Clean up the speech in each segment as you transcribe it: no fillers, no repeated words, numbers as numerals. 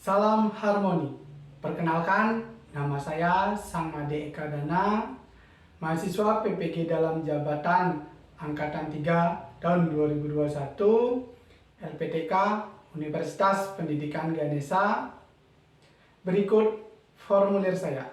Salam harmoni. Perkenalkan, nama saya Sangmade Eka Dana, mahasiswa PPG dalam jabatan Angkatan 3 tahun 2021, LPTK Universitas Pendidikan Ganesha. Berikut formulir saya.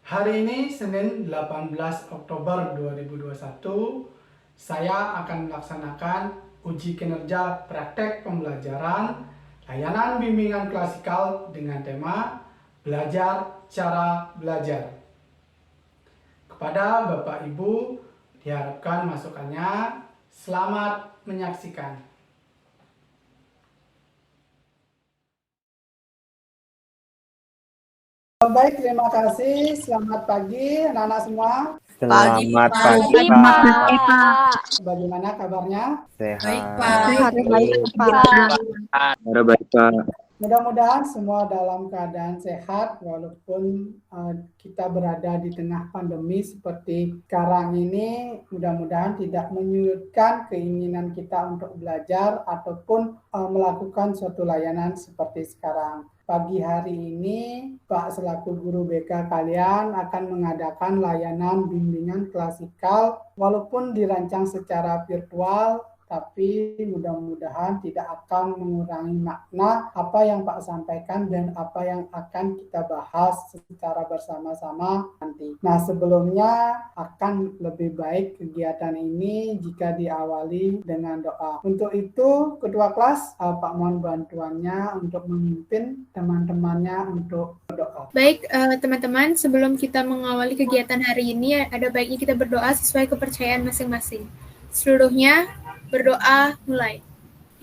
Hari ini Senin 18 Oktober 2021, saya akan melaksanakan uji kinerja praktek pembelajaran layanan bimbingan klasikal dengan tema Belajar Cara Belajar. Kepada Bapak Ibu diharapkan masukannya. Selamat menyaksikan. Baik, terima kasih. Selamat pagi anak-anak semua. Selamat pagi, Pak. Bagaimana kabarnya? Sehat. Baik, Pak. Baik, Pak. Mudah-mudahan semua dalam keadaan sehat walaupun kita berada di tengah pandemi seperti sekarang ini. Mudah-mudahan tidak menyurutkan keinginan kita untuk belajar ataupun melakukan suatu layanan seperti sekarang. Pagi hari ini Pak selaku guru BK kalian akan mengadakan layanan bimbingan klasikal walaupun dirancang secara virtual, tapi mudah-mudahan tidak akan mengurangi makna apa yang Pak sampaikan dan apa yang akan kita bahas secara bersama-sama nanti. Nah, sebelumnya akan lebih baik kegiatan ini jika diawali dengan doa. Untuk itu, Ketua Kelas, Pak mohon bantuannya untuk memimpin teman-temannya untuk berdoa. Baik, teman-teman, sebelum kita mengawali kegiatan hari ini, ada baiknya kita berdoa sesuai kepercayaan masing-masing. Seluruhnya berdoa mulai.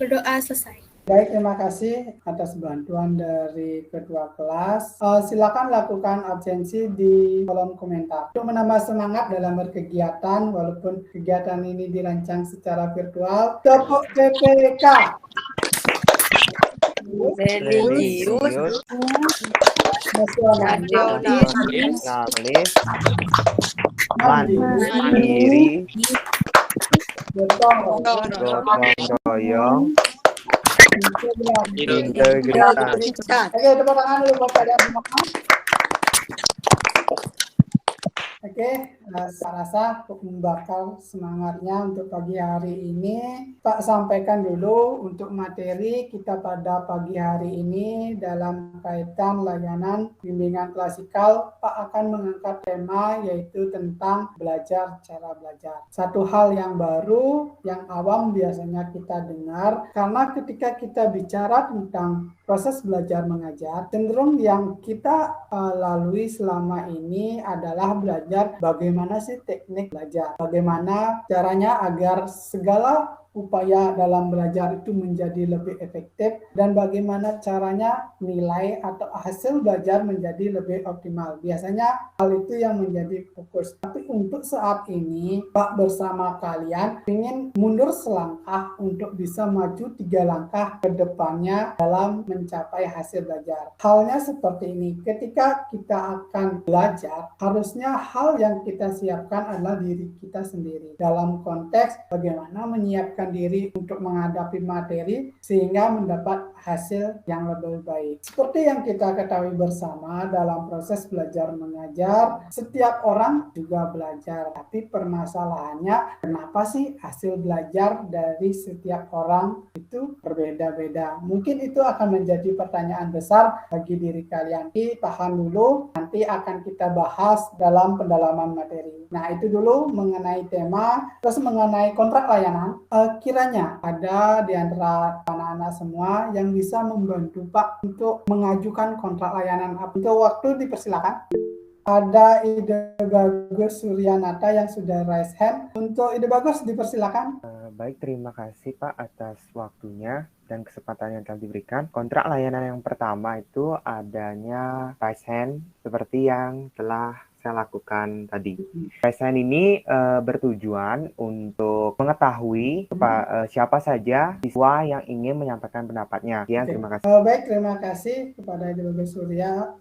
Berdoa selesai. Baik, terima kasih atas bantuan dari Ketua Kelas. Silakan lakukan absensi di kolom komentar. Untuk menambah semangat dalam berkegiatan, walaupun kegiatan ini dirancang secara virtual, tepuk PPK. Religius, Nasionalis, nasionalis, mandiri, gotong gotong royong, integritas. Oke, tepuk tangan dulu buat kalian semua. Oke, saya rasa untuk membakar semangatnya untuk pagi hari ini, Pak sampaikan dulu untuk materi kita pada pagi hari ini dalam kaitan layanan bimbingan klasikal. Pak akan mengangkat tema yaitu tentang belajar cara belajar. Satu hal yang baru, yang awam biasanya kita dengar, karena ketika kita bicara tentang proses belajar mengajar, cenderung yang kita lalui selama ini adalah belajar bagaimana sih teknik belajar, bagaimana caranya agar segala upaya dalam belajar itu menjadi lebih efektif dan bagaimana caranya nilai atau hasil belajar menjadi lebih optimal. Biasanya hal itu yang menjadi fokus. Tapi untuk saat ini, Pak bersama kalian ingin mundur selangkah untuk bisa maju 3 langkah ke depannya dalam mencapai hasil belajar. Halnya seperti ini, ketika kita akan belajar, harusnya hal yang kita siapkan adalah diri kita sendiri. Dalam konteks bagaimana menyiapkan diri untuk menghadapi materi sehingga mendapat hasil yang lebih baik. Seperti yang kita ketahui bersama dalam proses belajar mengajar, setiap orang juga belajar. Tapi permasalahannya, kenapa sih hasil belajar dari setiap orang itu berbeda-beda? Mungkin itu akan menjadi pertanyaan besar bagi diri kalian. Tahan dulu, nanti akan kita bahas dalam pendalaman materi. Nah, itu dulu mengenai tema. Terus mengenai kontrak layanan, kiranya ada di antara anak-anak semua yang bisa membantu Pak untuk mengajukan kontrak layanan. Untuk waktu dipersilakan. Ada Ide Bagus Suryanata yang sudah raise hand. Untuk Ide Bagus dipersilakan. Baik, terima kasih Pak atas waktunya dan kesempatan yang telah diberikan. Kontrak layanan yang pertama itu adanya raise hand seperti yang telah saya lakukan tadi. Raise hand ini bertujuan untuk mengetahui siapa saja siswa yang ingin menyampaikan pendapatnya. Sekian, terima kasih. Baik, terima kasih kepada Ibu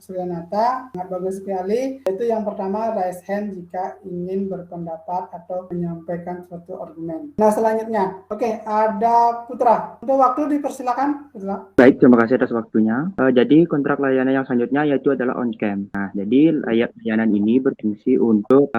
Suryanata. Sangat bagus sekali. Itu yang pertama, raise hand jika ingin berpendapat atau menyampaikan suatu argumen. Nah, selanjutnya, ada Putra. Untuk waktu dipersilakan, Putra. Baik, terima kasih atas waktunya. Jadi kontrak layanan yang selanjutnya yaitu adalah on-cam. Nah, jadi layanan ini berfungsi untuk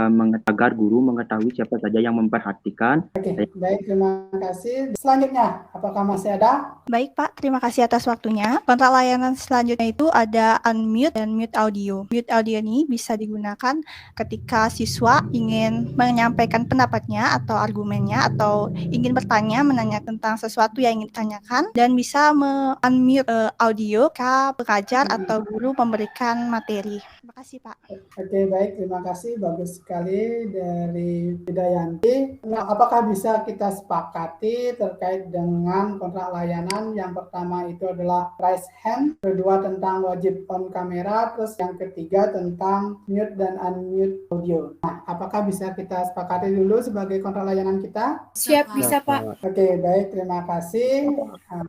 agar guru mengetahui siapa saja yang memperhatikan. Baik, terima kasih. Selanjutnya, apakah masih ada? Baik, Pak. Terima kasih atas waktunya. Kontrak layanan selanjutnya itu ada unmute dan mute audio. Mute audio ini bisa digunakan ketika siswa ingin menyampaikan pendapatnya atau argumennya atau ingin bertanya, menanya tentang sesuatu yang ingin ditanyakan, dan bisa unmute audio ketika pengajar atau guru memberikan materi. Terima kasih, Pak. Baik, terima kasih. Bagus sekali dari Widayanti. Nah, apakah bisa kita sepakati terkait dengan kontrak layanan? Yang pertama itu adalah raise hand, kedua tentang wajib on kamera, terus yang ketiga tentang mute dan unmute audio. Nah, apakah bisa kita sepakati dulu sebagai kontrak layanan kita? Siap, bisa Pak. Baik, terima kasih.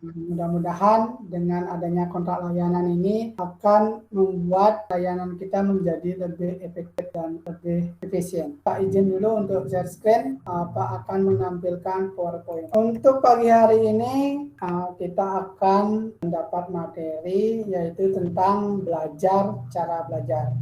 Mudah-mudahan dengan adanya kontrak layanan ini akan membuat layanan kita menjadi lebih efektif dan lebih efisien. Pak izin dulu untuk share screen. Pak akan menampilkan PowerPoint. Untuk pagi hari ini kita akan mendapat materi yaitu tentang cara belajar.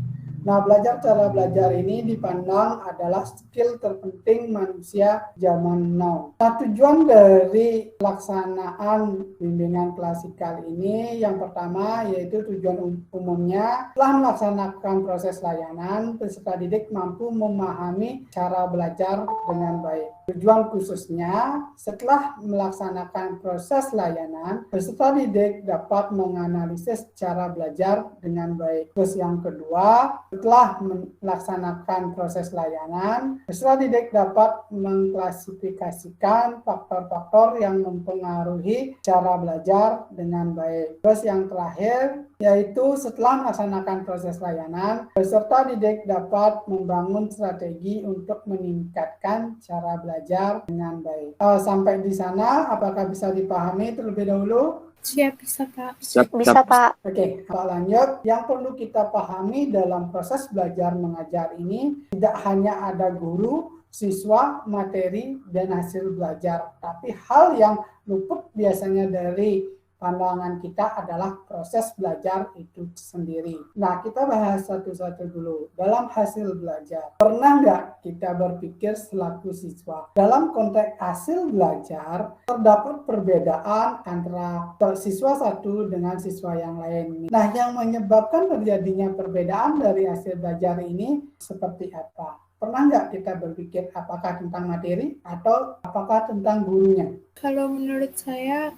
Nah, cara belajar ini dipandang adalah skill terpenting manusia zaman now. Nah, tujuan dari pelaksanaan bimbingan klasikal ini yang pertama yaitu tujuan umumnya telah melaksanakan proses layanan, peserta didik mampu memahami cara belajar dengan baik. Tujuan khususnya setelah melaksanakan proses layanan, peserta didik dapat menganalisis cara belajar dengan baik. Terus yang kedua, setelah melaksanakan proses layanan, peserta didik dapat mengklasifikasikan faktor-faktor yang mempengaruhi cara belajar dengan baik. Terus yang terakhir, yaitu setelah melaksanakan proses layanan, peserta didik dapat membangun strategi untuk meningkatkan cara belajar dengan baik. Sampai di sana, apakah bisa dipahami terlebih dahulu? Siap, bisa Pak. Bisa, Pak. Pak lanjut. Yang perlu kita pahami dalam proses belajar mengajar ini, tidak hanya ada guru, siswa, materi, dan hasil belajar. Tapi hal yang luput biasanya dari pandangan kita adalah proses belajar itu sendiri. Nah, kita bahas satu-satu dulu. Dalam hasil belajar, pernah nggak kita berpikir selaku siswa, dalam konteks hasil belajar, terdapat perbedaan antara siswa satu dengan siswa yang lain. Nah, yang menyebabkan terjadinya perbedaan dari hasil belajar ini seperti apa? Pernah nggak kita berpikir apakah tentang materi atau apakah tentang gurunya? Kalau menurut saya,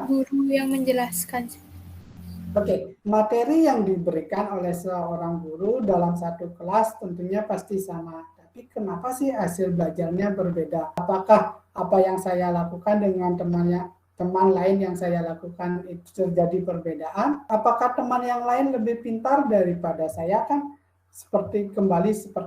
guru yang menjelaskan. Materi yang diberikan oleh seorang guru dalam satu kelas tentunya pasti sama. Tapi kenapa sih hasil belajarnya berbeda? Apakah apa yang saya lakukan dengan teman lain yang saya lakukan itu terjadi perbedaan? Apakah teman yang lain lebih pintar daripada saya? Kan seperti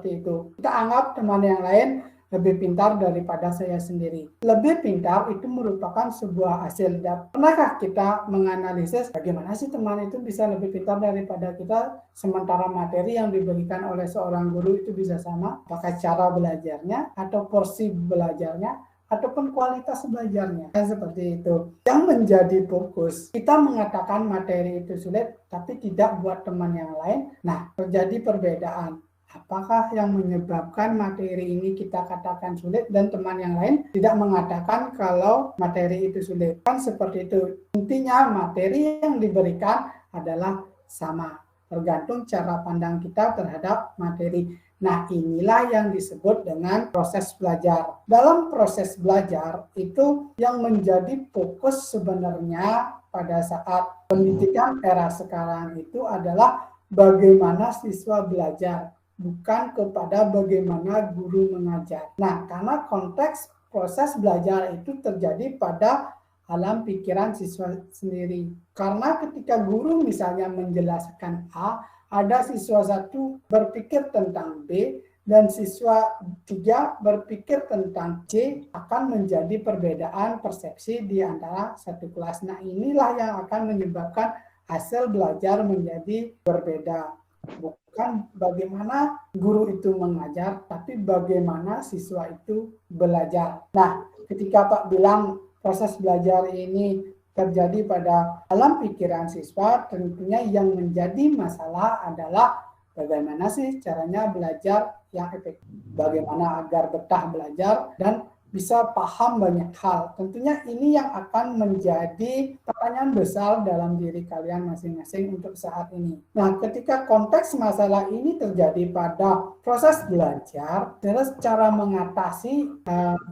itu. Kita anggap teman yang lain lebih pintar daripada saya sendiri. Lebih pintar itu merupakan sebuah hasil. Pernahkah kita menganalisis bagaimana sih teman itu bisa lebih pintar daripada kita, sementara materi yang diberikan oleh seorang guru itu bisa sama? Apakah cara belajarnya atau porsi belajarnya ataupun kualitas belajarnya? Seperti itu. Yang menjadi fokus, kita mengatakan materi itu sulit, tapi tidak buat teman yang lain. Nah, terjadi perbedaan. Apakah yang menyebabkan materi ini kita katakan sulit dan teman yang lain tidak mengatakan kalau materi itu sulit? Kan seperti itu. Intinya materi yang diberikan adalah sama, tergantung cara pandang kita terhadap materi. Nah, inilah yang disebut dengan proses belajar. Dalam proses belajar itu yang menjadi fokus sebenarnya pada saat pendidikan era sekarang itu adalah bagaimana siswa belajar, bukan kepada bagaimana guru mengajar. Nah, karena konteks proses belajar itu terjadi pada alam pikiran siswa sendiri. Karena ketika guru misalnya menjelaskan A, ada siswa 1 berpikir tentang B dan siswa 3 berpikir tentang C, akan menjadi perbedaan persepsi di antara satu kelas. Nah, inilah yang akan menyebabkan hasil belajar menjadi berbeda. Bukan bagaimana guru itu mengajar, tapi bagaimana siswa itu belajar. Nah, ketika Pak bilang proses belajar ini terjadi pada alam pikiran siswa, tentunya yang menjadi masalah adalah bagaimana sih caranya belajar yang efektif, bagaimana agar betah belajar dan bisa paham banyak hal. Tentunya ini yang akan menjadi pertanyaan besar dalam diri kalian masing-masing untuk saat ini. Nah, ketika konteks masalah ini terjadi pada proses belajar, terus cara mengatasi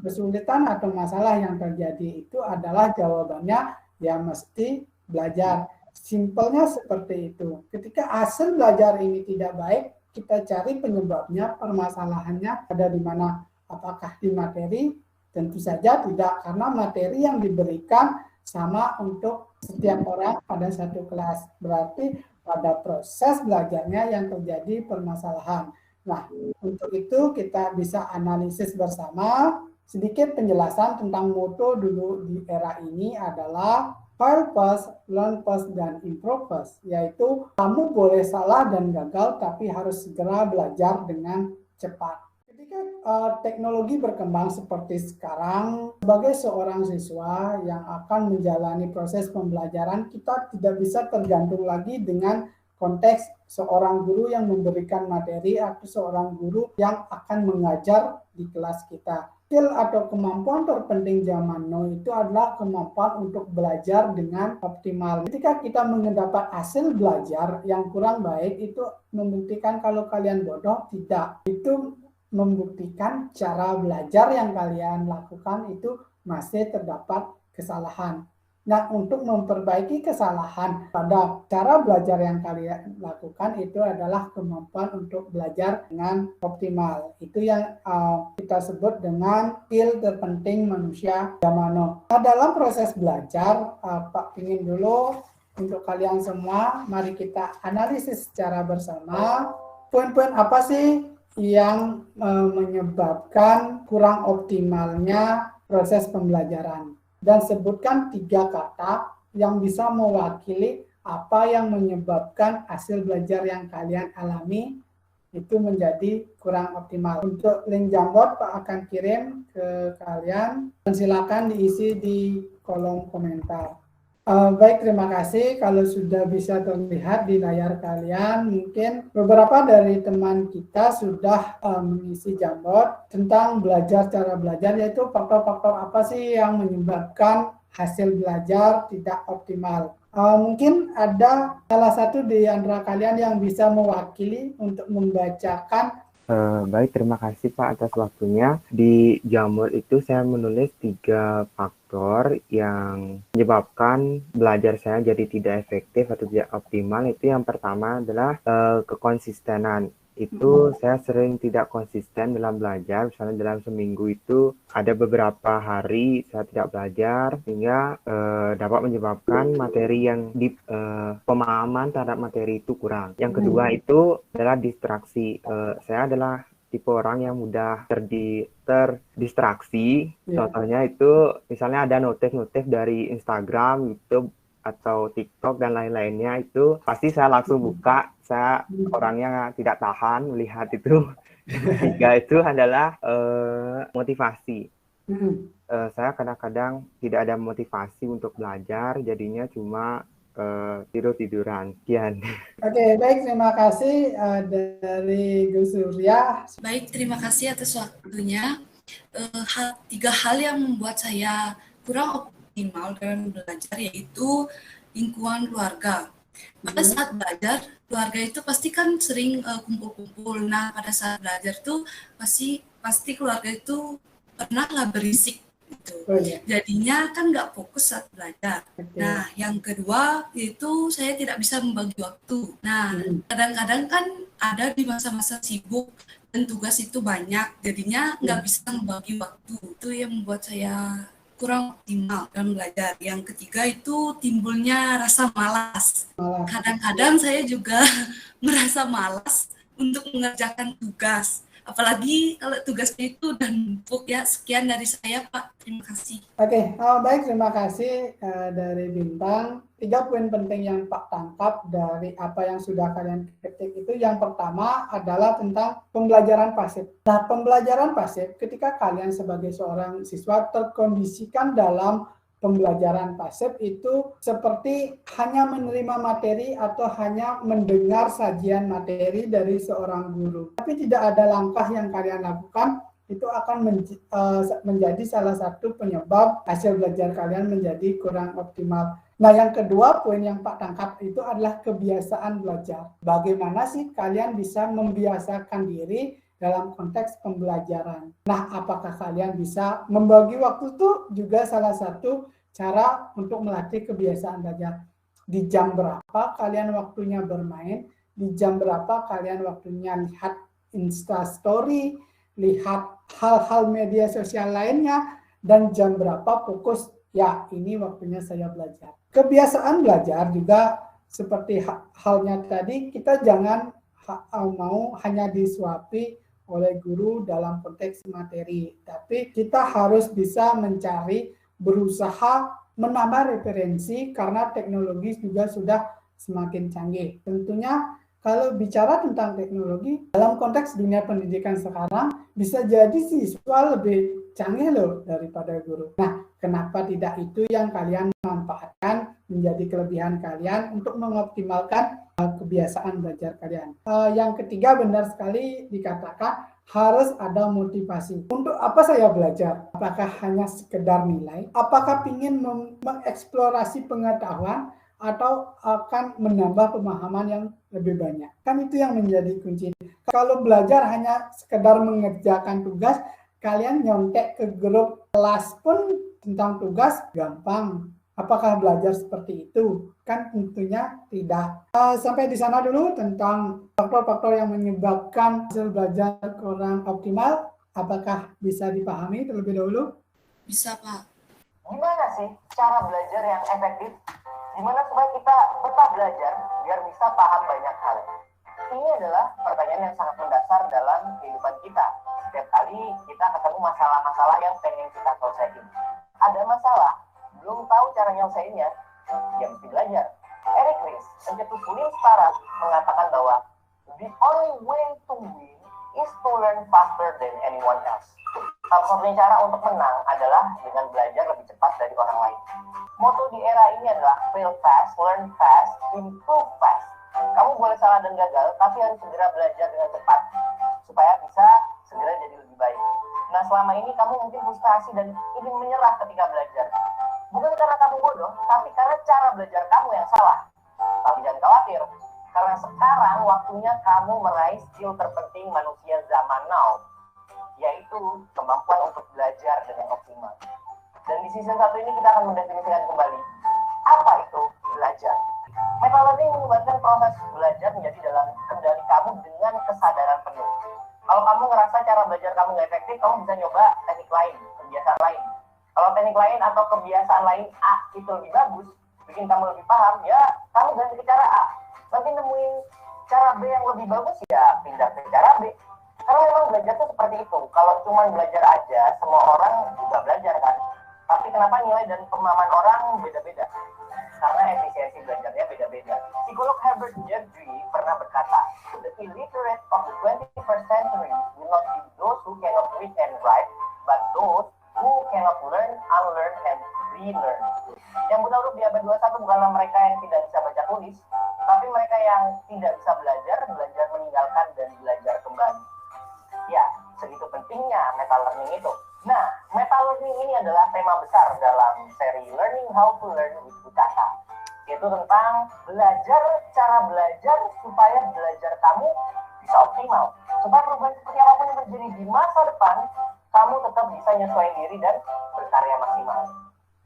kesulitan atau masalah yang terjadi itu adalah jawabannya ya mesti belajar. Simpelnya seperti itu. Ketika hasil belajar ini tidak baik, kita cari penyebabnya, permasalahannya ada di mana. Apakah di materi? Tentu saja tidak, karena materi yang diberikan sama untuk setiap orang pada satu kelas. Berarti pada proses belajarnya yang terjadi permasalahan. Nah, untuk itu kita bisa analisis bersama. Sedikit penjelasan tentang moto dulu di era ini adalah fail fast, learn fast, dan improve fast. Yaitu kamu boleh salah dan gagal, tapi harus segera belajar dengan cepat. Ketika teknologi berkembang seperti sekarang, sebagai seorang siswa yang akan menjalani proses pembelajaran, kita tidak bisa tergantung lagi dengan konteks seorang guru yang memberikan materi atau seorang guru yang akan mengajar di kelas kita. Skill atau kemampuan terpenting zaman now itu adalah kemampuan untuk belajar dengan optimal. Ketika kita mendapat hasil belajar yang kurang baik, itu membuktikan kalau kalian bodoh? Tidak. Itu membuktikan cara belajar yang kalian lakukan itu masih terdapat kesalahan. Nah, untuk memperbaiki kesalahan pada cara belajar yang kalian lakukan itu adalah kemampuan untuk belajar dengan optimal. Itu yang kita sebut dengan skill terpenting manusia zaman now. Nah, dalam proses belajar, Pak ingin dulu untuk kalian semua, mari kita analisis secara bersama poin-poin apa sih yang menyebabkan kurang optimalnya proses pembelajaran. Dan sebutkan 3 kata yang bisa mewakili apa yang menyebabkan hasil belajar yang kalian alami itu menjadi kurang optimal. Untuk link Jamboard Pak akan kirim ke kalian dan silakan diisi di kolom komentar. Baik, terima kasih. Kalau sudah bisa terlihat di layar kalian, mungkin beberapa dari teman kita sudah mengisi Jamboard tentang cara belajar, yaitu faktor-faktor apa sih yang menyebabkan hasil belajar tidak optimal. Mungkin ada salah satu di antara kalian yang bisa mewakili untuk membacakan. Baik, terima kasih Pak atas waktunya. Di Jamboard itu saya menulis 3 faktor yang menyebabkan belajar saya jadi tidak efektif atau tidak optimal. Itu yang pertama adalah kekonsistenan. Itu saya sering tidak konsisten dalam belajar. Misalnya dalam seminggu itu ada beberapa hari saya tidak belajar, sehingga dapat menyebabkan materi yang pemahaman terhadap materi itu kurang. Yang kedua itu adalah distraksi. Saya adalah tipe orang yang mudah terdistraksi. Contohnya itu misalnya ada notif-notif dari Instagram, YouTube, atau TikTok dan lain-lainnya, itu pasti saya langsung buka. Saya orangnya tidak tahan melihat itu. Ketiga itu adalah motivasi. Saya kadang-kadang tidak ada motivasi untuk belajar, jadinya cuma tidur-tiduran. Sekian. Oke, baik, terima kasih dari Gus Surya. Baik, terima kasih atas waktunya. 3 hal yang membuat saya kurang optimal dalam belajar yaitu lingkungan keluarga. Pada saat belajar, keluarga itu pasti kan sering kumpul-kumpul. Nah, pada saat belajar tuh pasti keluarga itu pernahlah berisik gitu. Jadinya kan nggak fokus saat belajar. Nah, yang kedua itu saya tidak bisa membagi waktu. Nah, kadang-kadang kan ada di masa-masa sibuk dan tugas itu banyak, jadinya nggak bisa membagi waktu. Itu yang membuat saya kurang optimal dalam belajar. Yang ketiga itu timbulnya rasa malas. Kadang-kadang saya juga merasa malas untuk mengerjakan tugas. Apalagi kalau tugasnya itu udah numpuk ya. Sekian dari saya, Pak. Terima kasih. Oke, baik, terima kasih dari Bintang. 3 poin penting yang Pak tangkap dari apa yang sudah kalian ketik itu, yang pertama adalah tentang pembelajaran pasif. Nah, pembelajaran pasif ketika kalian sebagai seorang siswa terkondisikan dalam pembelajaran pasif itu seperti hanya menerima materi atau hanya mendengar sajian materi dari seorang guru. Tapi tidak ada langkah yang kalian lakukan, itu akan menjadi salah satu penyebab hasil belajar kalian menjadi kurang optimal. Nah, yang kedua poin yang Pak tangkap itu adalah kebiasaan belajar. Bagaimana sih kalian bisa membiasakan diri dalam konteks pembelajaran? Nah, apakah kalian bisa membagi waktu itu juga salah satu cara untuk melatih kebiasaan belajar. Di jam berapa kalian waktunya bermain, di jam berapa kalian waktunya lihat Instastory, lihat hal-hal media sosial lainnya, dan jam berapa fokus, ya ini waktunya saya belajar. Kebiasaan belajar juga seperti halnya tadi, kita jangan mau hanya disuapi oleh guru dalam konteks materi, tapi kita harus bisa mencari, berusaha menambah referensi karena teknologi juga sudah semakin canggih. Tentunya kalau bicara tentang teknologi dalam konteks dunia pendidikan sekarang, bisa jadi siswa lebih canggih loh daripada guru. Nah, kenapa tidak itu yang kalian manfaatkan menjadi kelebihan kalian untuk mengoptimalkan kebiasaan belajar kalian. Yang ketiga, benar sekali dikatakan harus ada motivasi. Untuk apa saya belajar? Apakah hanya sekedar nilai? Apakah ingin mengeksplorasi pengetahuan? Atau akan menambah pemahaman yang lebih banyak. Kan itu yang menjadi kunci. Kalau belajar hanya sekedar mengerjakan tugas, kalian nyontek ke grup kelas pun tentang tugas gampang. Apakah belajar seperti itu? Kan tentunya tidak. Sampai di sana dulu tentang faktor-faktor yang menyebabkan hasil belajar kurang optimal. Apakah bisa dipahami terlebih dahulu? Bisa, Pak. Gimana sih cara belajar yang efektif? Gimana supaya kita betah belajar biar bisa paham banyak hal? Ini adalah pertanyaan yang sangat mendasar dalam kehidupan kita. Setiap kali kita ketemu masalah-masalah yang pengen kita selesaikan. Ada masalah, belum tahu cara nyelesainnya, ya mesti belajar. Eric Ries, pencetus Lean Startup, mengatakan bahwa the only way to win is to learn faster than anyone else. Satu-satunya cara untuk menang adalah dengan belajar lebih cepat dari orang lain. Moto di era ini adalah fail fast, learn fast, improve fast. Kamu boleh salah dan gagal, tapi harus segera belajar dengan cepat supaya bisa segera jadi lebih baik. Nah, selama ini kamu mungkin frustasi dan ingin menyerah ketika belajar. Bukan karena kamu bodoh, tapi karena cara belajar kamu yang salah. Tapi jangan khawatir, karena sekarang waktunya kamu meraih skill terpenting manusia zaman now, yaitu kemampuan untuk belajar dengan optimal. Dan di season 1 ini kita akan mendefinisikan kembali apa itu belajar. Meta learning menyebabkan proses belajar menjadi dalam kendali kamu dengan kesadaran penuh. Kalau kamu ngerasa cara belajar kamu nggak efektif, kamu bisa nyoba teknik lain, kebiasaan lain. Kalau teknik lain atau kebiasaan lain A itu lebih bagus, bikin kamu lebih paham, ya kamu ganti ke cara A. Nanti nemuin cara B yang lebih bagus, ya pindah ke cara B. Karena memang belajar tuh seperti itu. Kalau cuma belajar aja, semua orang juga belajar kan. Tapi kenapa nilai dan pemahaman orang beda-beda? Karena efisiensi belajarnya beda-beda. Psikolog Herbert Jeffrey pernah berkata, the illiterate of the 21st century will not be those who cannot read and write, but those who cannot learn, unlearn, and relearn. Yang buta huruf di abad 21 bukanlah mereka yang tidak bisa baca tulis, tapi mereka yang tidak bisa belajar, belajar meninggalkan, dan belajar kembali. Ya, segitu pentingnya meta learning itu. Nah, meta learning ini adalah tema besar dalam seri Learning How to Learn with Bukasa, yaitu tentang belajar, cara belajar supaya belajar kamu bisa optimal. Supaya perubahan seperti apapun yang terjadi di masa depan, kamu tetap bisa nyesuaiin diri dan berkarya maksimal.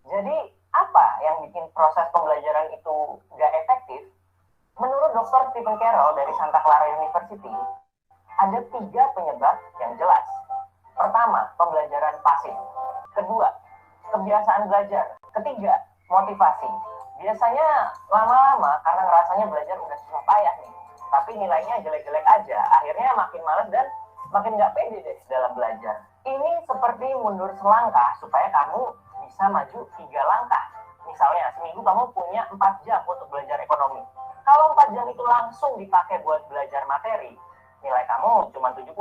Jadi, apa yang bikin proses pembelajaran itu gak efektif? Menurut Dr. Stephen Carroll dari Santa Clara University, ada 3 penyebab yang jelas. Pertama, pembelajaran pasif. Kedua, kebiasaan belajar. Ketiga, motivasi. Biasanya lama-lama karena ngerasanya belajar udah susah payah nih, tapi nilainya jelek-jelek aja, akhirnya makin malas dan makin nggak pede deh dalam belajar. Ini seperti mundur selangkah supaya kamu bisa maju 3 langkah. Misalnya, seminggu kamu punya 4 jam untuk belajar ekonomi. Kalau 4 jam itu langsung dipakai buat belajar materi, nilai kamu cuma 70.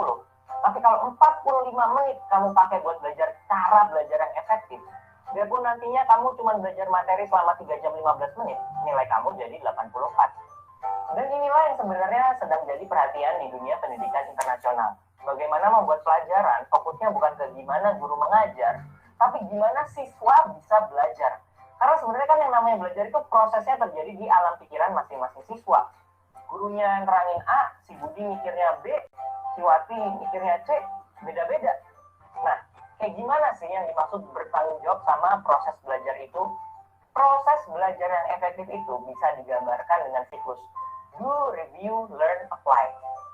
Tapi kalau 45 menit kamu pakai buat belajar cara belajar yang efektif, biarpun nantinya kamu cuma belajar materi selama 3 jam 15 menit, nilai kamu jadi 84. Dan inilah yang sebenarnya sedang jadi perhatian di dunia pendidikan internasional. Bagaimana membuat pelajaran, fokusnya bukan ke gimana guru mengajar, tapi gimana siswa bisa belajar. Karena sebenarnya kan yang namanya belajar itu prosesnya terjadi di alam pikiran masing-masing siswa. Gurunya nerangin A, si Budi mikirnya B, si Wati mikirnya C, beda-beda. Nah, kayak gimana sih yang dimaksud bertanggung jawab sama proses belajar itu? Proses belajar yang efektif itu bisa digambarkan dengan siklus do, review, learn, apply.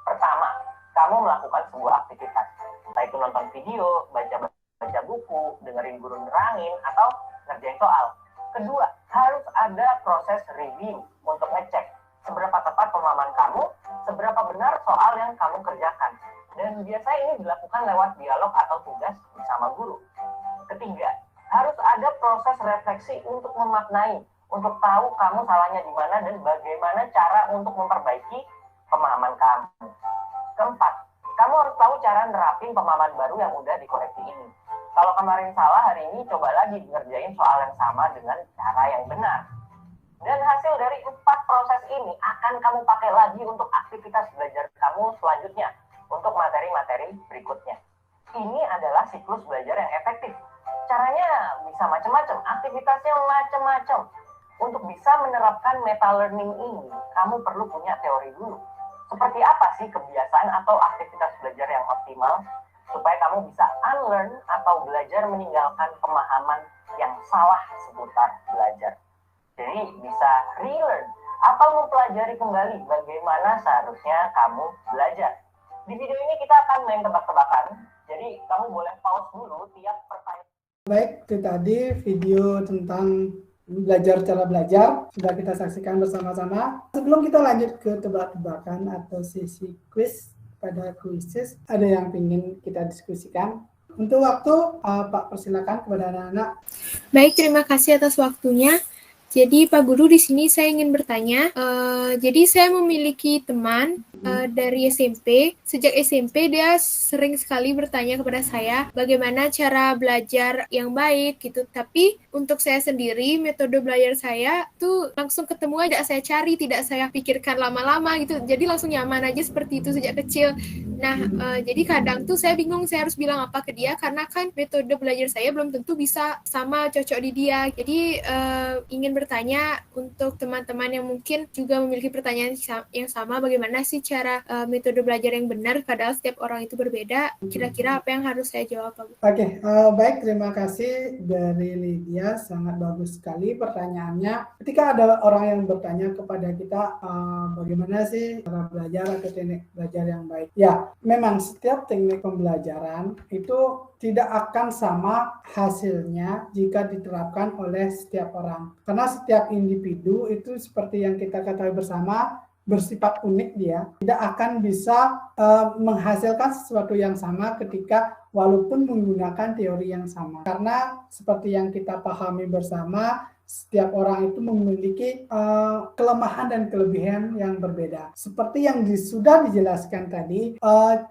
Pertama, kamu melakukan sebuah aktivitas, entah itu nonton video, baca buku, dengerin guru nerangin, atau ngerjain soal. Kedua, harus ada proses review untuk ngecek seberapa tepat pemahaman kamu, seberapa benar soal yang kamu kerjakan. Dan biasanya ini dilakukan lewat dialog atau tugas bersama guru. Ketiga, harus ada proses refleksi untuk memaknai, untuk tahu kamu salahnya di mana dan bagaimana cara untuk memperbaiki pemahaman kamu. Keempat, kamu harus tahu cara nerapin pemahaman baru yang udah dikoreksi ini. Kalau kemarin salah, hari ini coba lagi ngerjain soal yang sama dengan cara yang benar. Dan hasil dari 4 proses ini akan kamu pakai lagi untuk aktivitas belajar kamu selanjutnya, untuk materi-materi berikutnya. Ini adalah siklus belajar yang efektif. Caranya bisa macam-macam, aktivitasnya macam-macam. Untuk bisa menerapkan meta learning ini, kamu perlu punya teori dulu. Seperti apa sih kebiasaan atau aktivitas belajar yang optimal, supaya kamu bisa unlearn atau belajar meninggalkan pemahaman yang salah seputar belajar. Jadi bisa relearn atau mempelajari kembali bagaimana seharusnya kamu belajar. Di video ini kita akan main tebak-tebakan, jadi kamu boleh pause dulu tiap pertanyaan. Baik, itu tadi video tentang belajar cara belajar sudah kita saksikan bersama-sama. Sebelum kita lanjut ke tebak-tebakan atau sesi quiz, pada kuisis ada yang ingin kita diskusikan. Untuk waktu, Pak persilakan kepada anak-anak. Baik, terima kasih atas waktunya. Jadi Pak Guru, di sini saya ingin bertanya. Jadi saya memiliki teman dari SMP. Sejak SMP dia sering sekali bertanya kepada saya bagaimana cara belajar yang baik gitu. Tapi untuk saya sendiri, metode belajar saya tuh langsung ketemu aja, saya cari, tidak saya pikirkan lama-lama gitu. Jadi langsung nyaman aja seperti itu sejak kecil. Nah, jadi kadang tuh saya bingung saya harus bilang apa ke dia karena kan metode belajar saya belum tentu bisa sama cocok di dia. Jadi ingin bertanya untuk teman-teman yang mungkin juga memiliki pertanyaan yang sama, bagaimana sih cara metode belajar yang benar, padahal setiap orang itu berbeda. Kira-kira apa yang harus saya jawab, Pak? Oke, baik, terima kasih dari Lydia, sangat bagus sekali pertanyaannya. Ketika ada orang yang bertanya kepada kita bagaimana sih cara belajar atau teknik belajar yang baik, ya memang setiap teknik pembelajaran itu tidak akan sama hasilnya jika diterapkan oleh setiap orang. Karena setiap individu itu seperti yang kita ketahui bersama, bersifat unik dia, tidak akan bisa menghasilkan sesuatu yang sama ketika walaupun menggunakan teori yang sama. Karena seperti yang kita pahami bersama, setiap orang itu memiliki kelemahan dan kelebihan yang berbeda. Seperti yang sudah dijelaskan tadi,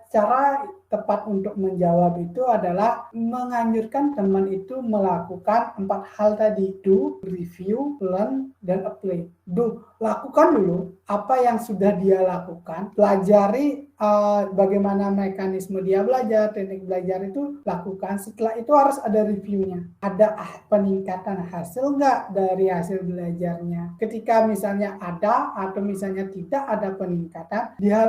cara tepat untuk menjawab itu adalah menganjurkan teman itu melakukan 4 hal tadi: do, review, learn, dan apply. Do, lakukan dulu apa yang sudah dia lakukan, pelajari bagaimana mekanisme dia belajar, teknik belajar itu lakukan. Setelah itu harus ada reviewnya, ada peningkatan hasil nggak dari hasil belajarnya. Ketika misalnya ada atau misalnya tidak ada peningkatan, dia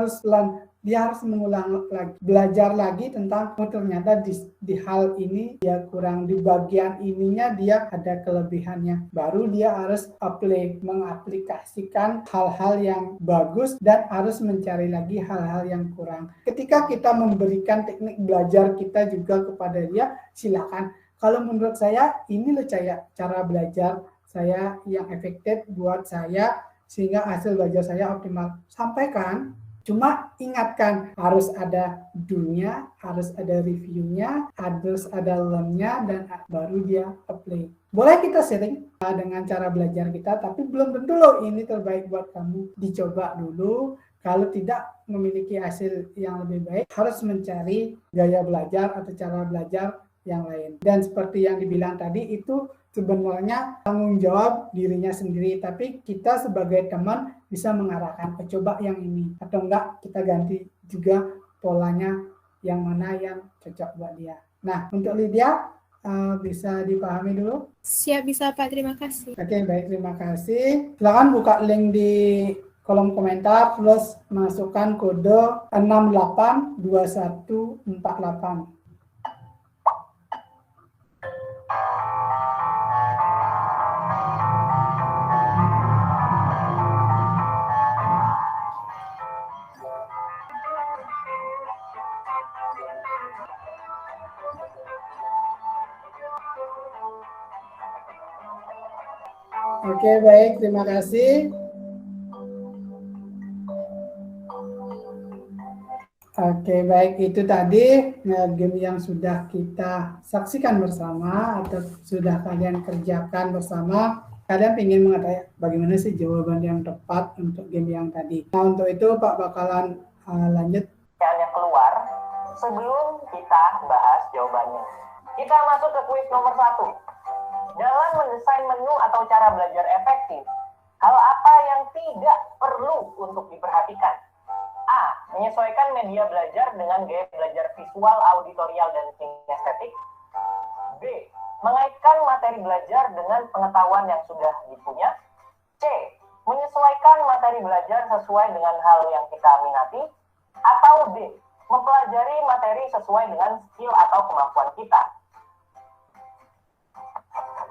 harus mengulang lagi, belajar lagi tentang ternyata di hal ini dia kurang, di bagian ininya dia ada kelebihannya. Baru dia harus apply, mengaplikasikan hal-hal yang bagus dan harus mencari lagi hal-hal yang kurang. Ketika kita memberikan teknik belajar kita juga kepada dia, silakan Kalau menurut saya ini loh cara belajar saya yang efektif buat saya sehingga hasil belajar saya optimal. Sampaikan, cuma ingatkan harus ada do-nya, harus ada review-nya, harus ada learn-nya, dan baru dia apply. Boleh kita sharing dengan cara belajar kita, tapi belum tentu loh ini terbaik buat kamu. Dicoba dulu. Kalau tidak memiliki hasil yang lebih baik, harus mencari gaya belajar atau cara belajar yang lain. Dan seperti yang dibilang tadi, itu sebenarnya tanggung jawab dirinya sendiri, tapi kita sebagai teman bisa mengarahkan, coba yang ini, atau enggak kita ganti juga polanya yang mana yang cocok buat dia. Nah, untuk Lydia, bisa dipahami dulu? Siap, bisa Pak, terima kasih. Oke, baik, terima kasih. Silakan buka link di kolom komentar, terus masukkan kode 682148. Oke, baik, terima kasih. Oke, baik, itu tadi game yang sudah kita saksikan bersama atau sudah kalian kerjakan bersama. Kalian ingin mengetahui bagaimana sih jawaban yang tepat untuk game yang tadi. Nah, untuk itu Pak bakalan lanjut. Yang keluar sebelum kita bahas jawabannya. Kita masuk ke kuis nomor 1. Dalam mendesain menu atau cara belajar efektif, hal apa yang tidak perlu untuk diperhatikan? A. Menyesuaikan media belajar dengan gaya belajar visual, auditorial, dan kinestetik. B. Mengaitkan materi belajar dengan pengetahuan yang sudah dipunya. C. Menyesuaikan materi belajar sesuai dengan hal yang kita minati. Atau D. Mempelajari materi sesuai dengan skill atau kemampuan kita.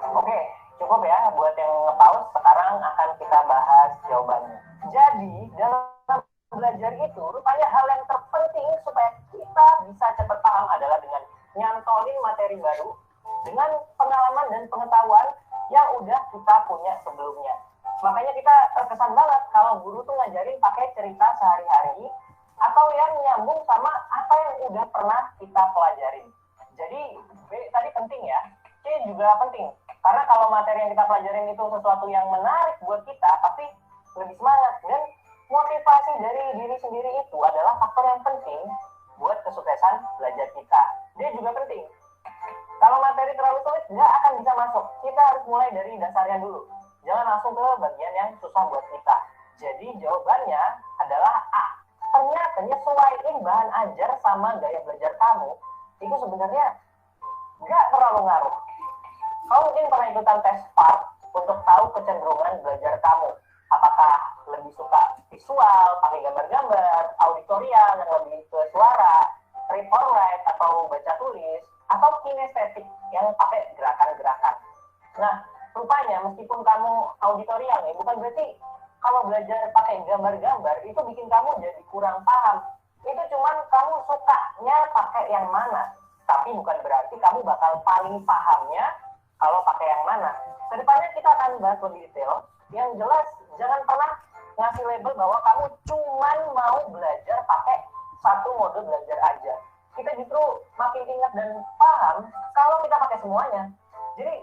Oke, cukup ya buat yang nge-pause. Sekarang akan kita bahas jawabannya. Jadi, dalam belajar itu, rupanya hal yang terpenting supaya kita bisa cepat paham adalah dengan nyantolin materi baru dengan pengalaman dan pengetahuan yang udah kita punya sebelumnya. Makanya kita terkesan banget kalau guru tuh ngajarin pakai cerita sehari-hari atau yang nyambung sama apa yang udah pernah kita pelajarin. Jadi B tadi penting ya, C juga penting. Karena kalau materi yang kita pelajarin itu sesuatu yang menarik buat kita, pasti lebih semangat. Dan motivasi dari diri sendiri itu adalah faktor yang penting buat kesuksesan belajar kita. Dia juga penting. Kalau materi terlalu sulit, nggak akan bisa masuk. Kita harus mulai dari dasarnya dulu. Jangan langsung ke bagian yang susah buat kita. Jadi jawabannya adalah A. Ternyata nyesuaiin bahan ajar sama gaya belajar kamu, itu sebenarnya nggak terlalu ngaruh. Kamu mungkin pernah ikutan tes SPARK untuk tahu kecenderungan belajar kamu. Apakah lebih suka visual, pakai gambar-gambar, auditorial yang lebih ke suara, read or write atau baca tulis, atau kinestetik yang pakai gerakan-gerakan. Nah, rupanya meskipun kamu auditorial nih, bukan berarti kalau belajar pakai gambar-gambar itu bikin kamu jadi kurang paham. Itu cuman kamu sukanya pakai yang mana. Tapi bukan berarti kamu bakal paling pahamnya kalau pakai yang mana. Kedepannya kita akan bahas lebih detail. Yang jelas, jangan pernah ngasih label bahwa kamu cuman mau belajar pakai satu mode belajar aja. Kita justru makin ingat dan paham kalau kita pakai semuanya. Jadi,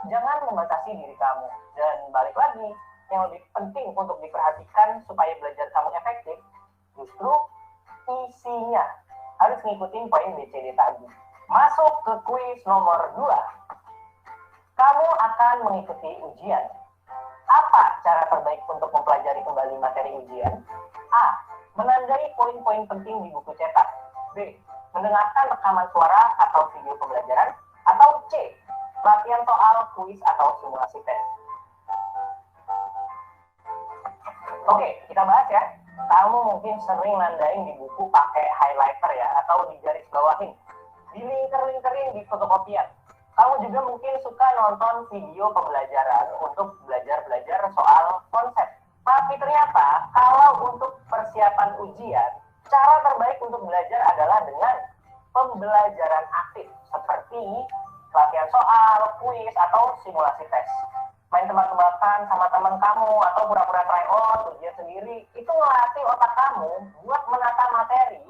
jangan membatasi diri kamu. Dan balik lagi, yang lebih penting untuk diperhatikan supaya belajar kamu efektif, justru isinya. Harus ngikutin poin BCD tadi. Masuk ke kuis nomor 2. Kamu akan mengikuti ujian. Apa cara terbaik untuk mempelajari kembali materi ujian? A. Menandai poin-poin penting di buku cetak. B. Mendengarkan rekaman suara atau video pembelajaran. Atau C. Latihan soal, kuis, atau simulasi tes. Oke, kita bahas ya. Kamu mungkin sering nandain di buku pakai highlighter ya, atau di garis bawahin, di linker-linkerin di fotokopian. Kamu juga mungkin suka nonton video pembelajaran untuk belajar-belajar soal konsep. Tapi ternyata kalau untuk persiapan ujian, cara terbaik untuk belajar adalah dengan pembelajaran aktif seperti latihan soal, kuis, atau simulasi tes. Main tebak-tebakan sama teman kamu atau pura-pura try out, ujian sendiri, itu ngelatih otak kamu buat menata materi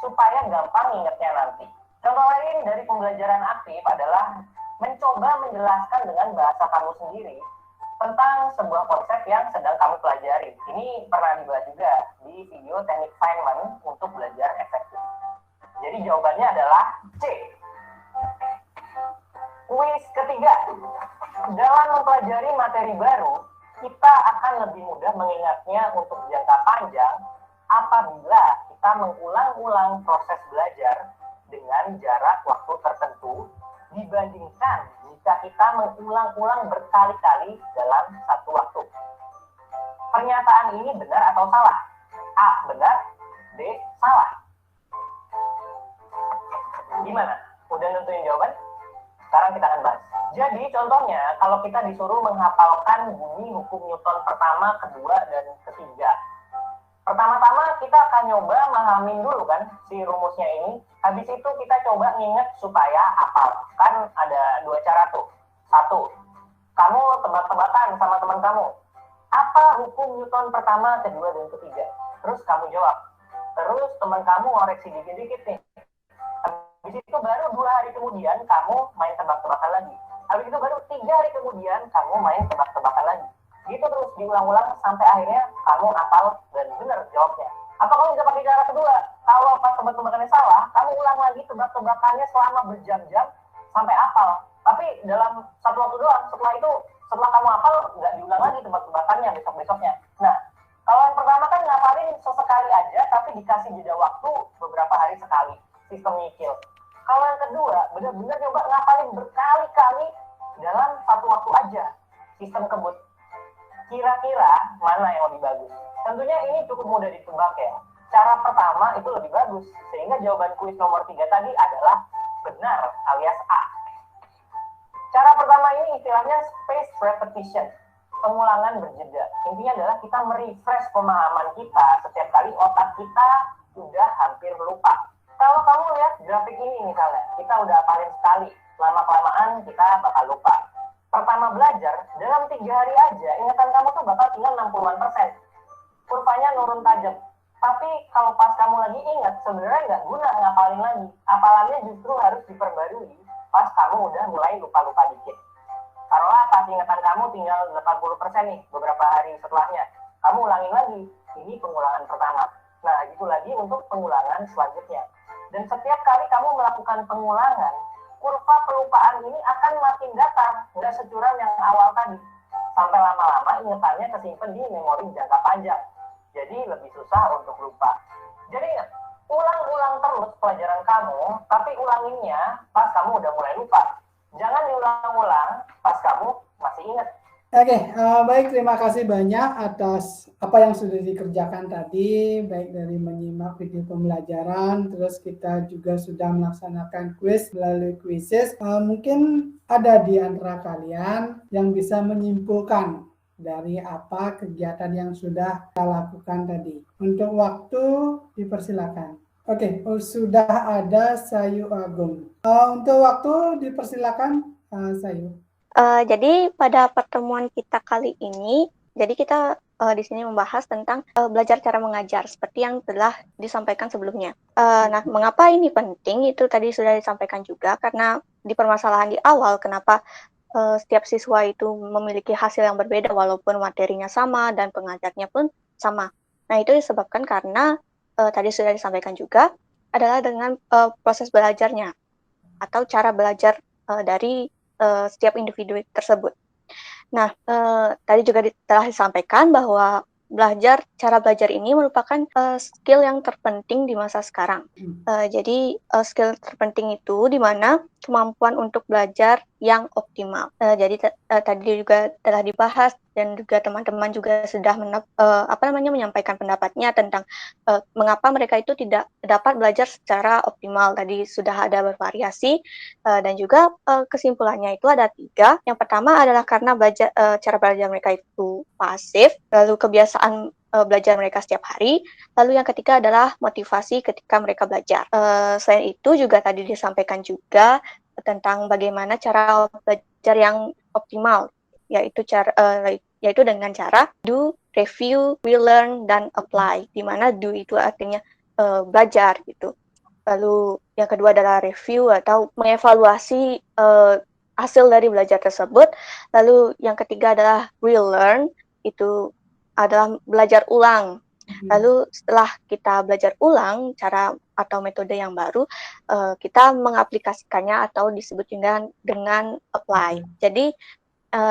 supaya gampang ingetnya nanti. Contoh lain dari pembelajaran aktif adalah mencoba menjelaskan dengan bahasa kamu sendiri tentang sebuah konsep yang sedang kamu pelajari. Ini pernah dibahas juga di video teknik Feynman untuk belajar efektif. Jadi jawabannya adalah C. Kuis ketiga. Dalam mempelajari materi baru, kita akan lebih mudah mengingatnya untuk jangka panjang apabila kita mengulang-ulang proses belajar dengan jarak waktu tertentu dibandingkan jika kita mengulang-ulang berkali-kali dalam satu waktu. Pernyataan ini benar atau salah? A. Benar. B. Salah. Gimana? Udah nentuin jawaban? Sekarang kita akan bahas. Jadi contohnya, kalau kita disuruh menghafalkan bunyi hukum Newton pertama, kedua, dan ketiga. Pertama-tama kita akan nyoba memahami dulu kan si rumusnya ini. Habis itu kita coba nginget supaya hafal. Kan ada dua cara tuh. Satu, kamu tebak-tebakan sama teman kamu. Apa hukum Newton pertama, kedua, dan ketiga? Terus kamu jawab. Terus teman kamu ngoreksi dikit-dikit nih. Habis itu baru 2 hari kemudian kamu main tebak-tebakan lagi. Habis itu baru 3 hari kemudian kamu main tebak-tebakan lagi. Gitu terus diulang-ulang sampai akhirnya kamu hafal dan benar jawabnya. Atau kamu bisa pakai cara kedua. Kalau pas tebak-tebakannya salah, kamu ulang lagi tebak-tebakannya selama berjam-jam sampai hafal. Tapi dalam satu waktu doang. Setelah kamu hafal, nggak diulang lagi tebak-tebakannya besok-besoknya. Nah, kalau yang pertama kan ngapalin sesekali aja, tapi dikasih jeda waktu beberapa hari sekali. Sistem nyicil. Kalau yang kedua, benar-benar coba ngapalin berkali-kali dalam satu waktu aja. Sistem kebut. Kira-kira mana yang lebih bagus? Tentunya ini cukup mudah ditebak ya. Cara pertama itu lebih bagus, sehingga jawaban kuis nomor 3 tadi adalah benar alias A. Cara pertama ini istilahnya spaced repetition, pengulangan berjeda. Intinya adalah kita merefresh pemahaman kita setiap kali otak kita udah hampir lupa. Kalau kamu lihat grafik ini misalnya, kita udah hafalin sekali, lama-kelamaan kita bakal lupa. Pertama belajar, dalam 3 hari aja, ingatan kamu tuh bakal tinggal 60%. Kurvanya nurun tajam. Tapi kalau pas kamu lagi ingat, sebenarnya nggak guna ngapalin lagi. Hafalannya justru harus diperbarui pas kamu udah mulai lupa-lupa dikit. Taruhlah pas ingatan kamu tinggal 80% nih, beberapa hari setelahnya. Kamu ulangin lagi, ini pengulangan pertama. Nah, gitu lagi untuk pengulangan selanjutnya. Dan setiap kali kamu melakukan pengulangan, kurva pelupaan ini akan makin datar, nggak securam yang awal tadi. Sampai lama-lama ingatannya kesimpan di memori jangka panjang. Jadi lebih susah untuk lupa. Jadi ulang-ulang terus pelajaran kamu, tapi ulanginnya pas kamu udah mulai lupa. Jangan diulang-ulang pas kamu masih ingat. Oke, baik, terima kasih banyak atas apa yang sudah dikerjakan tadi, baik dari menyimak video pembelajaran, terus kita juga sudah melaksanakan kuis melalui quizzes. Mungkin ada di antara kalian yang bisa menyimpulkan dari apa kegiatan yang sudah kita lakukan tadi. Untuk waktu, dipersilakan. Oke, sudah ada Sayu Agung. Untuk waktu, dipersilakan Sayu. Jadi pada pertemuan kita kali ini, jadi kita di sini membahas tentang belajar cara mengajar seperti yang telah disampaikan sebelumnya. Nah, mengapa ini penting itu tadi sudah disampaikan juga karena di permasalahan di awal kenapa setiap siswa itu memiliki hasil yang berbeda walaupun materinya sama dan pengajarnya pun sama. Nah, itu disebabkan karena tadi sudah disampaikan juga adalah dengan proses belajarnya atau cara belajar dari setiap individu tersebut. Nah, tadi juga telah disampaikan bahwa cara belajar ini merupakan skill yang terpenting di masa sekarang. Jadi skill terpenting itu di mana kemampuan untuk belajar yang optimal. Jadi tadi juga telah dibahas dan juga teman-teman juga sudah menyampaikan pendapatnya tentang mengapa mereka itu tidak dapat belajar secara optimal. Tadi sudah ada bervariasi dan juga kesimpulannya itu ada 3. Yang pertama adalah karena cara belajar mereka itu pasif, lalu kebiasaan belajar mereka setiap hari, lalu yang ketiga adalah motivasi ketika mereka belajar. Selain itu juga tadi disampaikan juga tentang bagaimana cara belajar yang optimal, yaitu dengan cara do, review, relearn, dan apply. Di mana do itu artinya belajar gitu. Lalu yang kedua adalah review atau mengevaluasi hasil dari belajar tersebut. Lalu yang ketiga adalah relearn, itu adalah belajar ulang. Lalu setelah kita belajar ulang cara atau metode yang baru, kita mengaplikasikannya atau disebut dengan apply. Jadi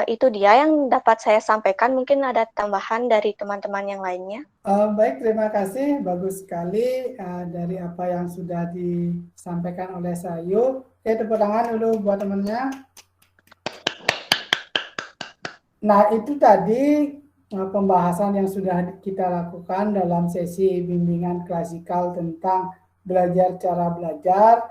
itu dia yang dapat saya sampaikan. Mungkin ada tambahan dari teman-teman yang lainnya. Baik, terima kasih. Bagus sekali dari apa yang sudah disampaikan oleh Sayu. Oke, tepuk tangan dulu buat temannya. Nah, itu tadi pembahasan yang sudah kita lakukan dalam sesi bimbingan klasikal tentang belajar cara belajar.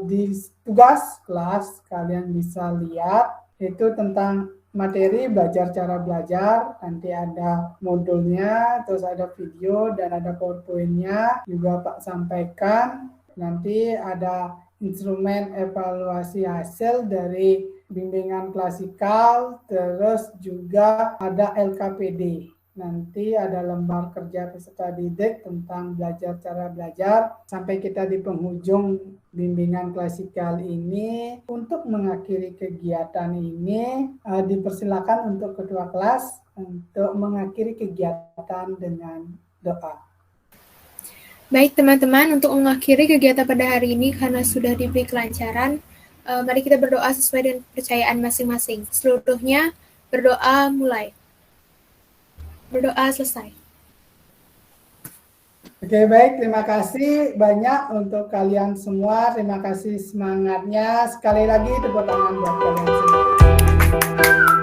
Di tugas kelas kalian bisa lihat itu tentang materi belajar cara belajar, nanti ada modulnya, terus ada video dan ada PowerPoint-nya juga Pak sampaikan. Nanti ada instrumen evaluasi hasil dari bimbingan klasikal, terus juga ada LKPD. Nanti ada lembar kerja peserta didik tentang belajar cara belajar. Sampai kita di penghujung bimbingan klasikal ini. Untuk mengakhiri kegiatan ini, dipersilakan untuk ketua kelas untuk mengakhiri kegiatan dengan doa. Baik teman-teman, untuk mengakhiri kegiatan pada hari ini karena sudah diberi kelancaran, mari kita berdoa sesuai dengan kepercayaan masing-masing. Seluruhnya berdoa mulai. Berdoa selesai. Oke, baik. Terima kasih banyak untuk kalian semua. Terima kasih semangatnya. Sekali lagi tepuk tangan buat kalian semua.